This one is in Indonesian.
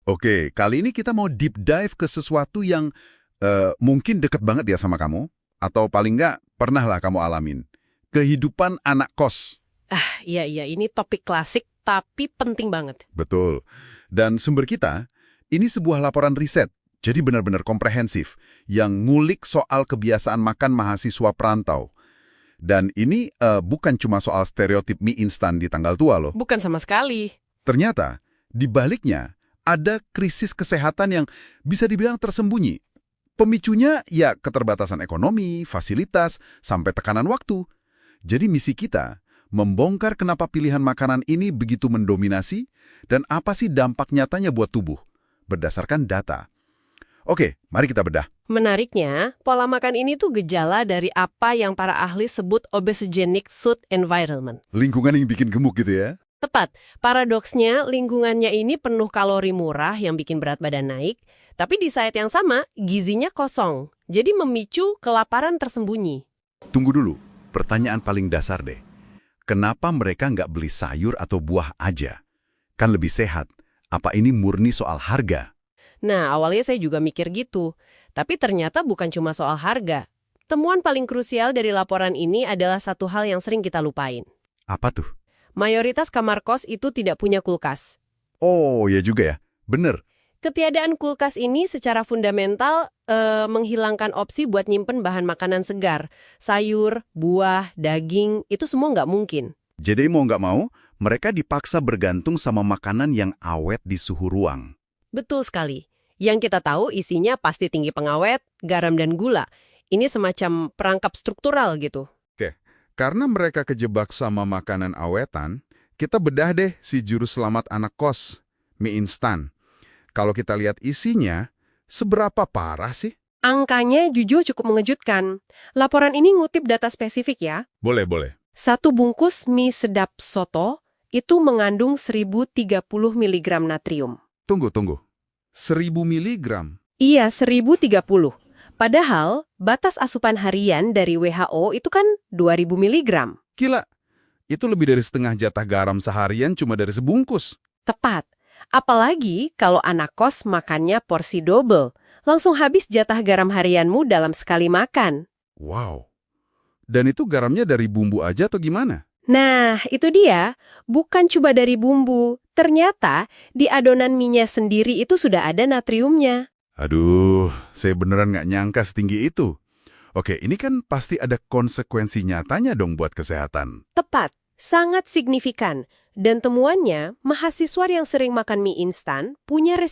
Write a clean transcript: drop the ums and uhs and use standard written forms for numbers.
Oke, kali ini kita mau deep dive ke sesuatu yang mungkin deket banget ya sama kamu, atau paling nggak pernah lah kamu alamin. Kehidupan anak kos. Iya, ini topik klasik tapi penting banget. Betul. Dan sumber kita, ini sebuah laporan riset, jadi benar-benar komprehensif, yang ngulik soal kebiasaan makan mahasiswa perantau. Dan ini bukan cuma soal stereotip mie instan di tanggal tua loh. Bukan sama sekali. Ternyata, di baliknya ada krisis kesehatan yang bisa dibilang tersembunyi. Pemicunya ya keterbatasan ekonomi, fasilitas, sampai tekanan waktu. Jadi misi kita, membongkar kenapa pilihan makanan ini begitu mendominasi dan apa sih dampak nyatanya buat tubuh, berdasarkan data. Oke, mari kita bedah. Menariknya, pola makan ini tuh gejala dari apa yang para ahli sebut obesogenic food environment. Lingkungan yang bikin gemuk gitu ya? Tepat, paradoksnya lingkungannya ini penuh kalori murah yang bikin berat badan naik, tapi di saat yang sama gizinya kosong, jadi memicu kelaparan tersembunyi. Tunggu dulu, pertanyaan paling dasar deh. Kenapa mereka nggak beli sayur atau buah aja? Kan lebih sehat. Apa ini murni soal harga? Nah, awalnya saya juga mikir gitu, tapi ternyata bukan cuma soal harga. Temuan paling krusial dari laporan ini adalah satu hal yang sering kita lupain. Apa tuh? Mayoritas kamar kos itu tidak punya kulkas. Oh, ya juga ya. Bener. Ketiadaan kulkas ini secara fundamental menghilangkan opsi buat nyimpen bahan makanan segar. Sayur, buah, daging, itu semua nggak mungkin. Jadi mau nggak mau, mereka dipaksa bergantung sama makanan yang awet di suhu ruang. Betul sekali. Yang kita tahu isinya pasti tinggi pengawet, garam dan gula. Ini semacam perangkap struktural gitu. Oke, karena mereka kejebak sama makanan awetan, kita bedah deh si juru selamat anak kos, mie instan. Kalau kita lihat isinya, seberapa parah sih? Angkanya jujur cukup mengejutkan. Laporan ini ngutip data spesifik ya. Boleh. Satu bungkus mie sedap soto itu mengandung 1030 mg natrium. Tunggu. 1000 miligram. Iya, 1030. Padahal, batas asupan harian dari WHO itu kan 2000 mg. Gila, itu lebih dari setengah jatah garam seharian cuma dari sebungkus. Tepat. Apalagi kalau anak kos makannya porsi double. Langsung habis jatah garam harianmu dalam sekali makan. Wow. Dan itu garamnya dari bumbu aja atau gimana? Nah, itu dia. Bukan cuma dari bumbu. Ternyata, di adonan mie-nya sendiri itu sudah ada natriumnya. Aduh, saya beneran nggak nyangka setinggi itu. Oke, ini kan pasti ada konsekuensi nyatanya dong buat kesehatan. Tepat. Sangat signifikan. Dan temuannya, mahasiswa yang sering makan mie instan punya resiko